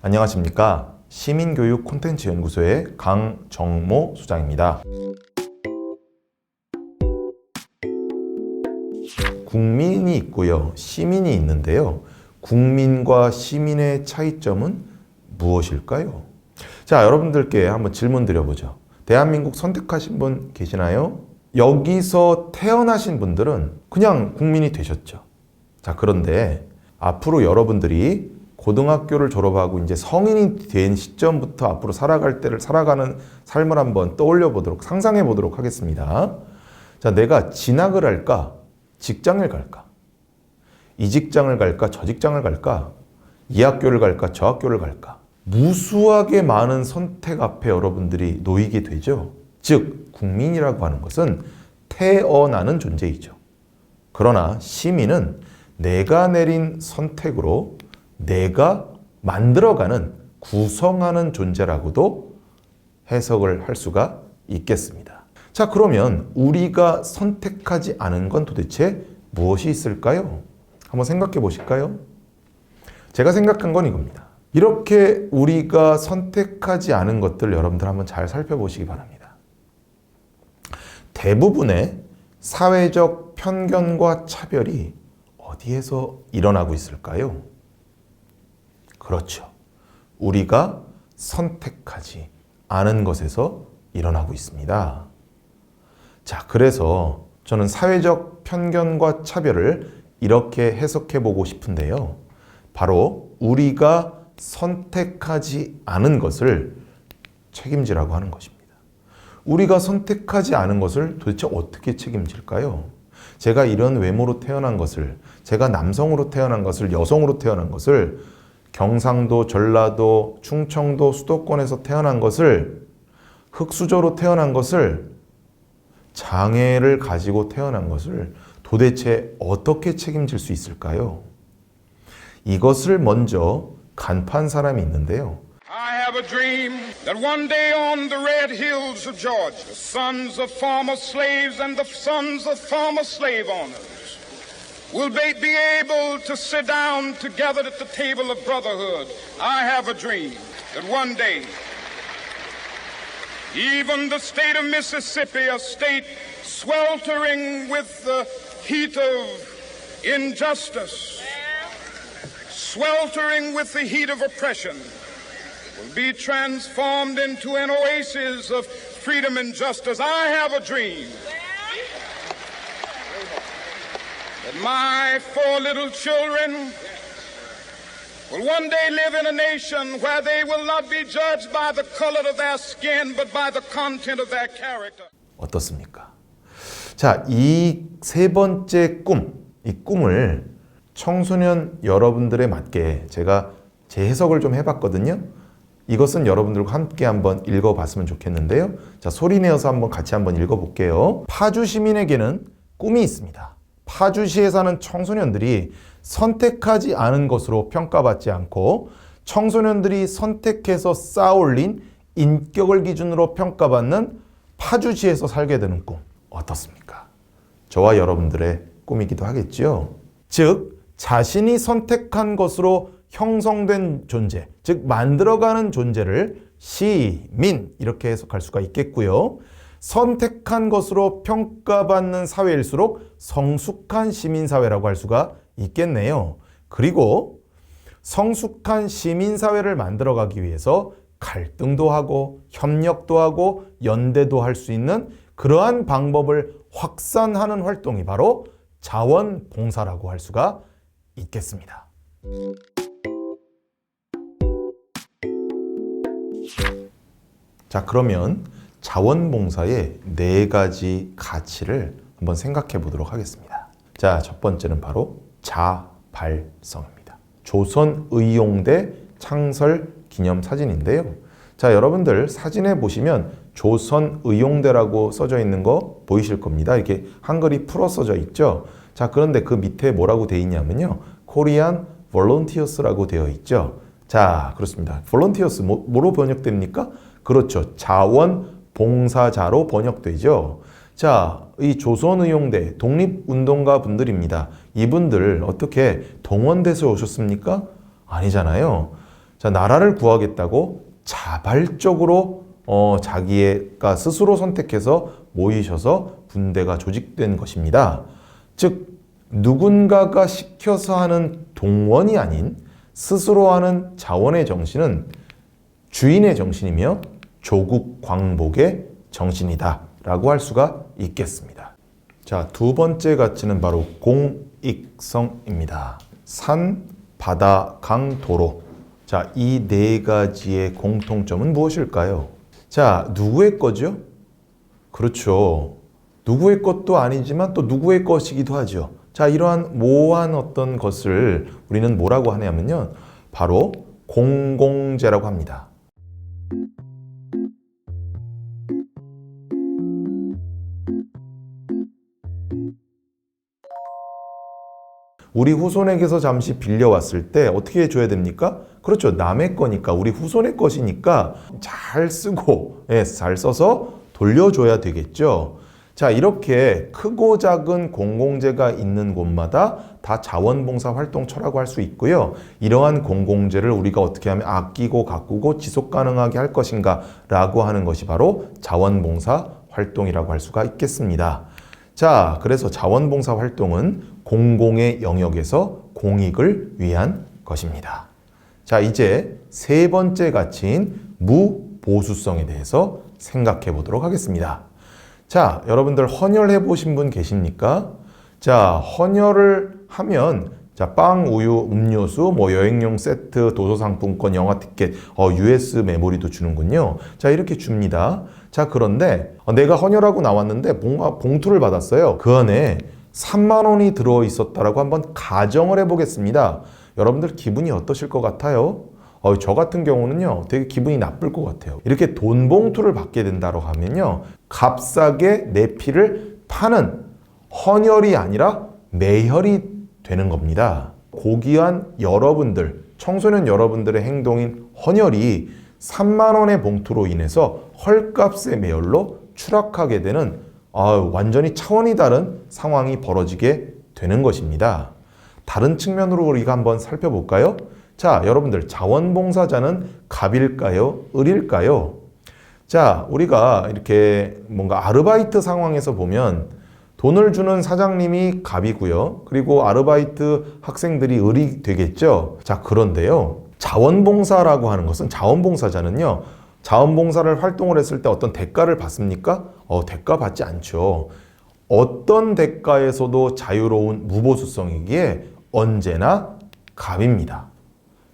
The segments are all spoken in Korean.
안녕하십니까. 시민교육 콘텐츠 연구소의 강정모 소장입니다. 국민이 있고요, 시민이 있는데요. 국민과 시민의 차이점은 무엇일까요? 자, 여러분들께 한번 질문 드려보죠. 대한민국 선택하신 분 계시나요? 여기서 태어나신 분들은 그냥 국민이 되셨죠. 자, 그런데 앞으로 여러분들이 고등학교를 졸업하고 이제 성인이 된 시점부터 앞으로 살아가는 삶을 한번 떠올려 보도록, 상상해 보도록 하겠습니다. 자, 내가 진학을 할까? 직장을 갈까? 이 직장을 갈까? 저 직장을 갈까? 이 학교를 갈까? 저 학교를 갈까? 무수하게 많은 선택 앞에 여러분들이 놓이게 되죠. 즉, 국민이라고 하는 것은 태어나는 존재이죠. 그러나 시민은 내가 내린 선택으로 내가 만들어가는, 구성하는 존재라고도 해석을 할 수가 있겠습니다. 자, 그러면 우리가 선택하지 않은 건 도대체 무엇이 있을까요? 한번 생각해 보실까요? 제가 생각한 건 이겁니다. 이렇게 우리가 선택하지 않은 것들 여러분들 한번 잘 살펴보시기 바랍니다. 대부분의 사회적 편견과 차별이 어디에서 일어나고 있을까요? 그렇죠. 우리가 선택하지 않은 것에서 일어나고 있습니다. 자, 그래서 저는 사회적 편견과 차별을 이렇게 해석해 보고 싶은데요. 바로 우리가 선택하지 않은 것을 책임지라고 하는 것입니다. 우리가 선택하지 않은 것을 도대체 어떻게 책임질까요? 제가 이런 외모로 태어난 것을, 제가 남성으로 태어난 것을, 여성으로 태어난 것을, 경상도, 전라도, 충청도, 수도권에서 태어난 것을, 흑수저로 태어난 것을, 장애를 가지고 태어난 것을 도대체 어떻게 책임질 수 있을까요? 이것을 먼저 간파한 사람이 있는데요. I have a dream that one day on the red hills of Georgia, the sons of former slaves and the sons of former slave owners will be able to sit down together at the table of brotherhood. I have a dream that one day even the state of Mississippi, a state sweltering with the heat of injustice, sweltering with the heat of oppression, will be transformed into an oasis of freedom and justice. I have a dream that my 4 little children will one day live in a nation where they will not be judged by the color of their skin, but by the content of their character. 어떻습니까? 자, 이 세 번째 이 꿈을 청소년 여러분들에 맞게 제가 재해석을 좀 해봤거든요. 이것은 여러분들과 함께 한번 읽어봤으면 좋겠는데요. 자, 소리내어서 한번 같이 한번 읽어볼게요. 파주 시민에게는 꿈이 있습니다. 파주시에 사는 청소년들이 선택하지 않은 것으로 평가받지 않고 청소년들이 선택해서 쌓아올린 인격을 기준으로 평가받는 파주시에서 살게 되는 꿈, 어떻습니까? 저와 여러분들의 꿈이기도 하겠죠. 즉, 자신이 선택한 것으로 형성된 존재, 즉 만들어가는 존재를 시민, 이렇게 해석할 수가 있겠고요. 선택한 것으로 평가받는 사회일수록 성숙한 시민사회라고 할 수가 있겠네요. 그리고 성숙한 시민사회를 만들어가기 위해서 갈등도 하고 협력도 하고 연대도 할 수 있는 그러한 방법을 확산하는 활동이 바로 자원봉사라고 할 수가 있겠습니다. 자, 그러면 자원봉사의 4가지 가치를 한번 생각해 보도록 하겠습니다. 자, 첫 번째는 바로 자발성입니다. 조선의용대 창설 기념사진인데요. 자, 여러분들 사진에 보시면 조선의용대라고 써져 있는 거 보이실 겁니다. 이렇게 한글이 풀어 써져 있죠. 자, 그런데 그 밑에 뭐라고 되어 있냐면요. Korean Volunteers라고 되어 있죠. 자, 그렇습니다. Volunteers 뭐로 번역됩니까? 그렇죠. 자원봉사자로 번역되죠. 자, 이 조선의용대 독립운동가 분들입니다. 이분들 어떻게 동원돼서 오셨습니까? 아니잖아요. 자, 나라를 구하겠다고 자발적으로 자기가 스스로 선택해서 모이셔서 군대가 조직된 것입니다. 즉 누군가가 시켜서 하는 동원이 아닌 스스로 하는 자원의 정신은 주인의 정신이며 조국 광복의 정신이다 라고 할 수가 있겠습니다. 자, 두 번째 가치는 바로 공익성입니다. 산, 바다, 강, 도로. 자, 이 네 가지의 공통점은 무엇일까요? 자, 누구의 거죠? 그렇죠. 누구의 것도 아니지만 또 누구의 것이기도 하죠. 자, 이러한 모호한 어떤 것을 우리는 뭐라고 하냐면요. 바로 공공재라고 합니다. 우리 후손에게서 잠시 빌려왔을 때 어떻게 해줘야 됩니까? 그렇죠. 남의 거니까, 우리 후손의 것이니까 잘 쓰고, 잘 써서 돌려줘야 되겠죠. 자, 이렇게 크고 작은 공공재가 있는 곳마다 다 자원봉사 활동처라고 할 수 있고요. 이러한 공공재를 우리가 어떻게 하면 아끼고 가꾸고 지속 가능하게 할 것인가 라고 하는 것이 바로 자원봉사 활동이라고 할 수가 있겠습니다. 자, 그래서 자원봉사 활동은 공공의 영역에서 공익을 위한 것입니다. 자, 이제 세 번째 가치인 무보수성에 대해서 생각해 보도록 하겠습니다. 자, 여러분들 헌혈해 보신 분 계십니까? 자, 헌혈을 하면 자, 빵, 우유, 음료수, 여행용 세트, 도서상품권, 영화 티켓, US 메모리도 주는군요. 자, 이렇게 줍니다. 자, 그런데 내가 헌혈하고 나왔는데 뭔가 봉투를 받았어요. 그 안에 3만 원이 들어 있었다라고 한번 가정을 해보겠습니다. 여러분들 기분이 어떠실 것 같아요? 저 같은 경우는요, 되게 기분이 나쁠 것 같아요. 이렇게 돈 봉투를 받게 된다고 하면요, 값싸게 내 피를 파는 헌혈이 아니라 매혈이 되는 겁니다. 고귀한 여러분들, 청소년 여러분들의 행동인 헌혈이 3만 원의 봉투로 인해서 헐값의 매혈로 추락하게 되는 완전히 차원이 다른 상황이 벌어지게 되는 것입니다. 다른 측면으로 우리가 한번 살펴볼까요? 자, 여러분들 자원봉사자는 갑일까요? 을일까요? 자, 우리가 이렇게 뭔가 아르바이트 상황에서 보면 돈을 주는 사장님이 갑이고요. 그리고 아르바이트 학생들이 을이 되겠죠. 자, 그런데요. 자원봉사라고 하는 것은 자원봉사자는요. 자원봉사를 활동을 했을 때 어떤 대가를 받습니까? 대가 받지 않죠. 어떤 대가에서도 자유로운 무보수성이기에 언제나 갑입니다.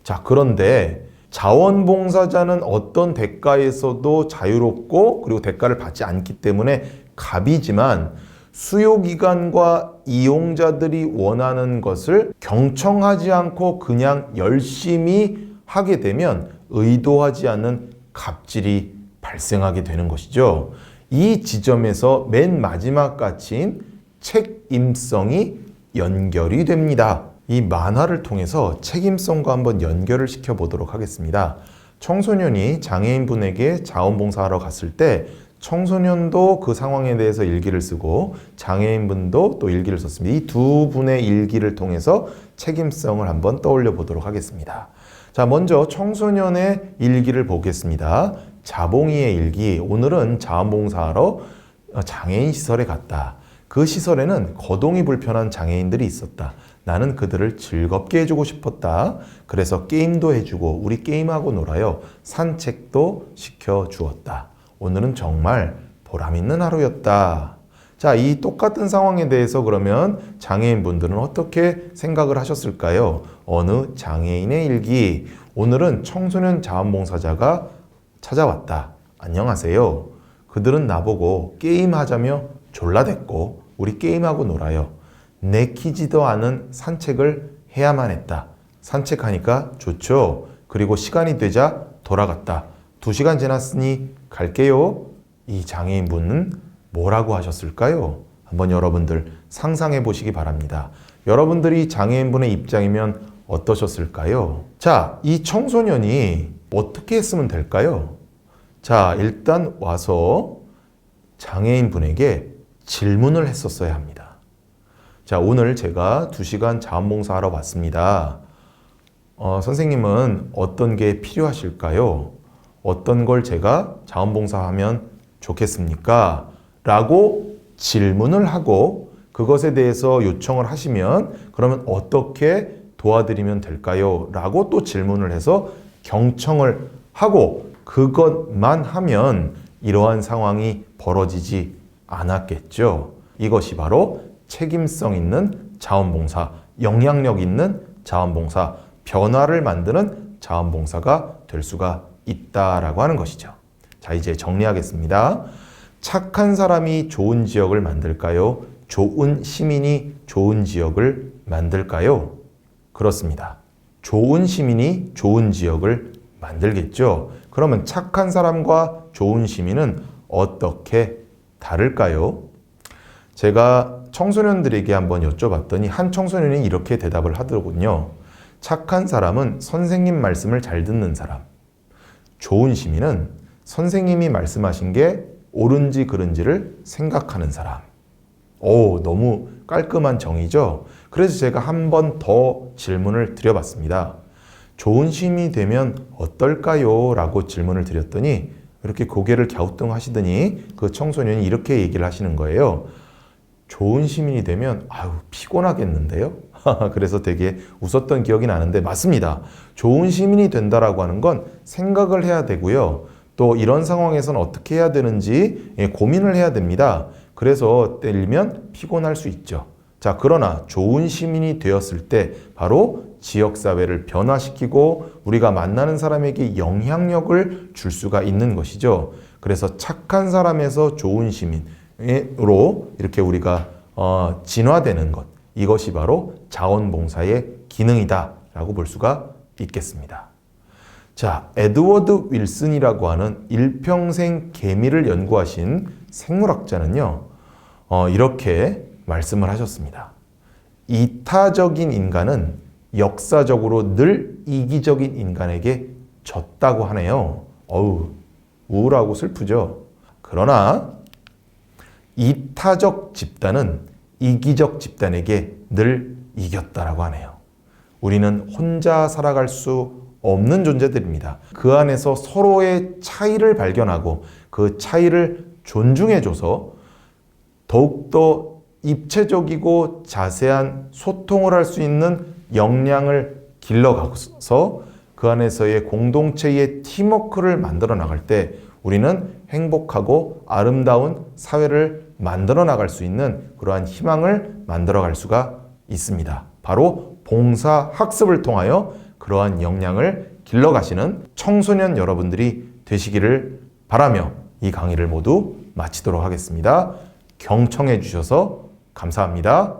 자, 그런데 자원봉사자는 어떤 대가에서도 자유롭고 그리고 대가를 받지 않기 때문에 갑이지만 수요기관과 이용자들이 원하는 것을 경청하지 않고 그냥 열심히 하게 되면 의도하지 않는 갑질이 발생하게 되는 것이죠. 이 지점에서 맨 마지막 가치인 책임성이 연결이 됩니다. 이 만화를 통해서 책임성과 한번 연결을 시켜 보도록 하겠습니다. 청소년이 장애인분에게 자원봉사하러 갔을 때 청소년도 그 상황에 대해서 일기를 쓰고 장애인분도 또 일기를 썼습니다. 이 두 분의 일기를 통해서 책임성을 한번 떠올려 보도록 하겠습니다. 자, 먼저 청소년의 일기를 보겠습니다. 자봉이의 일기. 오늘은 자원봉사하러 장애인 시설에 갔다. 그 시설에는 거동이 불편한 장애인들이 있었다. 나는 그들을 즐겁게 해주고 싶었다. 그래서 게임도 해주고 우리 게임하고 놀아요. 산책도 시켜주었다. 오늘은 정말 보람 있는 하루였다. 자, 이 똑같은 상황에 대해서 그러면 장애인분들은 어떻게 생각을 하셨을까요? 어느 장애인의 일기. 오늘은 청소년 자원봉사자가 찾아왔다. 안녕하세요. 그들은 나보고 게임하자며 졸라댔고 우리 게임하고 놀아요. 내키지도 않은 산책을 해야만 했다. 산책하니까 좋죠. 그리고 시간이 되자 돌아갔다. 2시간 지났으니 갈게요. 이 장애인분은 뭐라고 하셨을까요? 한번 여러분들 상상해 보시기 바랍니다. 여러분들이 장애인분의 입장이면 어떠셨을까요? 자, 이 청소년이 어떻게 했으면 될까요? 자, 일단 와서 장애인분에게 질문을 했었어야 합니다. 자, 오늘 제가 2시간 자원봉사하러 왔습니다. 선생님은 어떤 게 필요하실까요? 어떤 걸 제가 자원봉사하면 좋겠습니까? 라고 질문을 하고 그것에 대해서 요청을 하시면 그러면 어떻게 도와드리면 될까요? 라고 또 질문을 해서 경청을 하고 그것만 하면 이러한 상황이 벌어지지 않았겠죠. 이것이 바로 책임성 있는 자원봉사, 영향력 있는 자원봉사, 변화를 만드는 자원봉사가 될 수가 있다라고 하는 것이죠. 자, 이제 정리하겠습니다. 착한 사람이 좋은 지역을 만들까요? 좋은 시민이 좋은 지역을 만들까요? 그렇습니다. 좋은 시민이 좋은 지역을 만들겠죠. 그러면 착한 사람과 좋은 시민은 어떻게 다를까요? 제가 청소년들에게 한번 여쭤봤더니 한 청소년이 이렇게 대답을 하더군요. 착한 사람은 선생님 말씀을 잘 듣는 사람. 좋은 시민은 선생님이 말씀하신 게 옳은지 그른지를 생각하는 사람. 오, 너무 깔끔한 정의죠? 그래서 제가 한 번 더 질문을 드려봤습니다. 좋은 시민이 되면 어떨까요? 라고 질문을 드렸더니 이렇게 고개를 갸우뚱하시더니 그 청소년이 이렇게 얘기를 하시는 거예요. 좋은 시민이 되면 피곤하겠는데요? 그래서 되게 웃었던 기억이 나는데 맞습니다. 좋은 시민이 된다라고 하는 건 생각을 해야 되고요. 또 이런 상황에서는 어떻게 해야 되는지 고민을 해야 됩니다. 그래서 때리면 피곤할 수 있죠. 자, 그러나 좋은 시민이 되었을 때 바로 지역사회를 변화시키고 우리가 만나는 사람에게 영향력을 줄 수가 있는 것이죠. 그래서 착한 사람에서 좋은 시민으로 이렇게 우리가 진화되는 것, 이것이 바로 자원봉사의 기능이다 라고 볼 수가 있겠습니다. 자, 에드워드 윌슨이라고 하는 일평생 개미를 연구하신 생물학자는요, 이렇게 말씀을 하셨습니다. 이타적인 인간은 역사적으로 늘 이기적인 인간에게 졌다고 하네요. 우울하고 슬프죠. 그러나 이타적 집단은 이기적 집단에게 늘 이겼다라고 하네요. 우리는 혼자 살아갈 수 없는 존재들입니다. 그 안에서 서로의 차이를 발견하고 그 차이를 존중해줘서 더욱더 입체적이고 자세한 소통을 할 수 있는 역량을 길러가서 그 안에서의 공동체의 팀워크를 만들어 나갈 때 우리는 행복하고 아름다운 사회를 만들어 나갈 수 있는 그러한 희망을 만들어 갈 수가 있습니다. 바로 봉사 학습을 통하여 그러한 역량을 길러가시는 청소년 여러분들이 되시기를 바라며 이 강의를 모두 마치도록 하겠습니다. 경청해 주셔서 감사합니다.